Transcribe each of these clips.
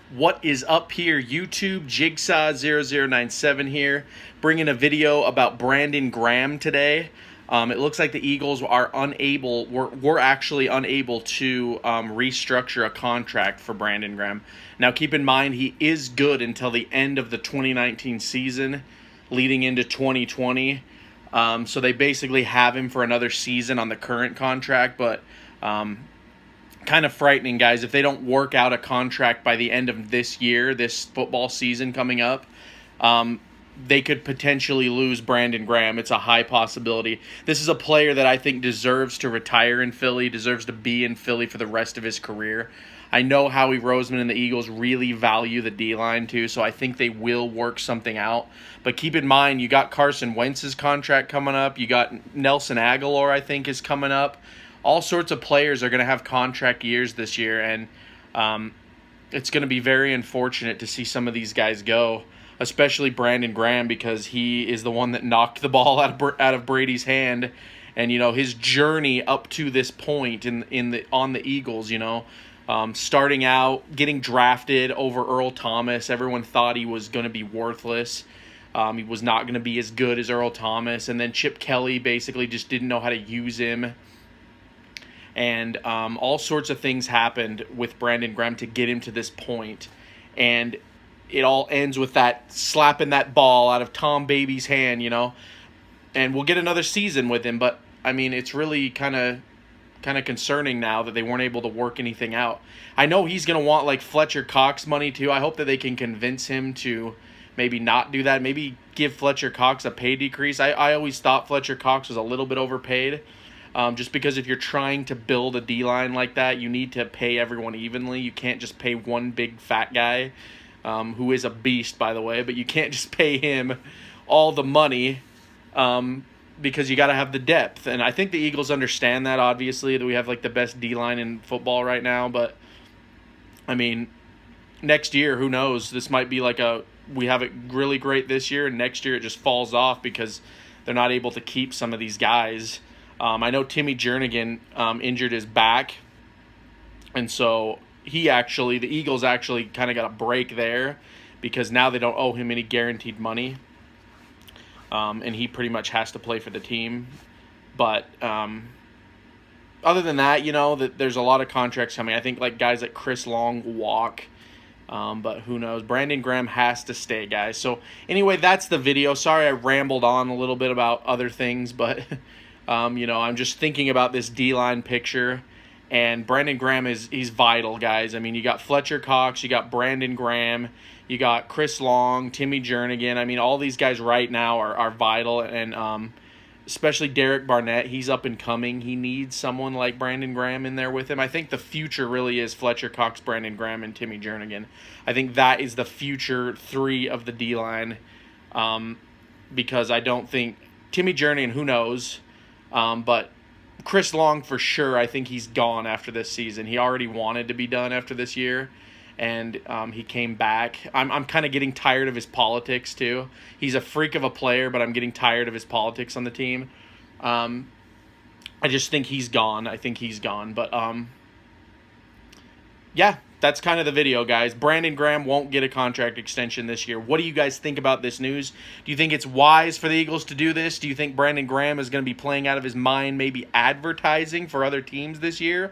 What is up here, YouTube? Jigsaw0097 here, bringing a video about Brandon Graham today. It looks like the Eagles are we're actually unable to restructure a contract for Brandon Graham. Now, keep in mind, he is good until the end of the 2019 season, leading into 2020. So they basically have him for another season on the current contract, but kind of frightening, guys. If they don't work out a contract by the end of this year, this football season coming up, they could potentially lose Brandon Graham. It's a high possibility. This is a player that I think deserves to retire in Philly, deserves to be in Philly for the rest of his career. I know Howie Roseman and the Eagles really value the D-line too, so I think they will work something out. But keep in mind, you got Carson Wentz's contract coming up. You got Nelson Agholor, I think, is coming up. All sorts of players are going to have contract years this year, and it's going to be very unfortunate to see some of these guys go, especially Brandon Graham, because he is the one that knocked the ball out of Brady's hand, and his journey up to this point on the Eagles. Starting out, getting drafted over Earl Thomas, everyone thought he was going to be worthless. He was not going to be as good as Earl Thomas, and then Chip Kelly basically just didn't know how to use him. And all sorts of things happened with Brandon Graham to get him to this point. And it all ends with that slapping that ball out of Tom Baby's hand, And we'll get another season with him. But, I mean, it's really kind of concerning now that they weren't able to work anything out. I know he's going to want, like, Fletcher Cox money, too. I hope that they can convince him to maybe not do that. Maybe give Fletcher Cox a pay decrease. I always thought Fletcher Cox was a little bit overpaid. Just because if you're trying to build a D-line like that, you need to pay everyone evenly. You can't just pay one big fat guy, who is a beast, by the way, but you can't just pay him all the money because you got to have the depth. And I think the Eagles understand that, obviously, that we have like the best D-line in football right now. But, I mean, next year, who knows? This might be like we have it really great this year, and next year it just falls off because they're not able to keep some of these guys. I know Timmy Jernigan injured his back, and so the Eagles actually kind of got a break there because now they don't owe him any guaranteed money, and he pretty much has to play for the team. But other than that, that there's a lot of contracts coming. I think like guys like Chris Long will walk, but who knows? Brandon Graham has to stay, guys. So anyway, that's the video. Sorry I rambled on a little bit about other things, but... I'm just thinking about this D-line picture, and Brandon Graham he's vital, guys. I mean, you got Fletcher Cox, you got Brandon Graham, you got Chris Long, Timmy Jernigan. I mean, all these guys right now are vital, and especially Derek Barnett. He's up and coming. He needs someone like Brandon Graham in there with him. I think the future really is Fletcher Cox, Brandon Graham, and Timmy Jernigan. I think that is the future three of the D-line, because I don't think Timmy Jernigan, who knows, but Chris Long, for sure, I think he's gone after this season. He already wanted to be done after this year, and he came back. I'm kind of getting tired of his politics, too. He's a freak of a player, but I'm getting tired of his politics on the team. I just think he's gone. I think he's gone. But, yeah, that's kind of the video, guys. Brandon Graham won't get a contract extension this year. What do you guys think about this news? Do you think it's wise for the Eagles to do this? Do you think Brandon Graham is going to be playing out of his mind, maybe advertising for other teams this year?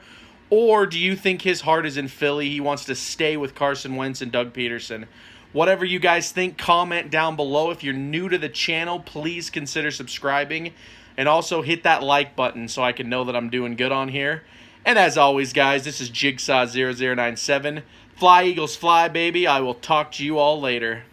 Or do you think his heart is in Philly? He wants to stay with Carson Wentz and Doug Peterson. Whatever you guys think, comment down below. If you're new to the channel, please consider subscribing. And also hit that like button so I can know that I'm doing good on here. And as always, guys, this is Jigsaw0097. Fly, Eagles, fly, baby. I will talk to you all later.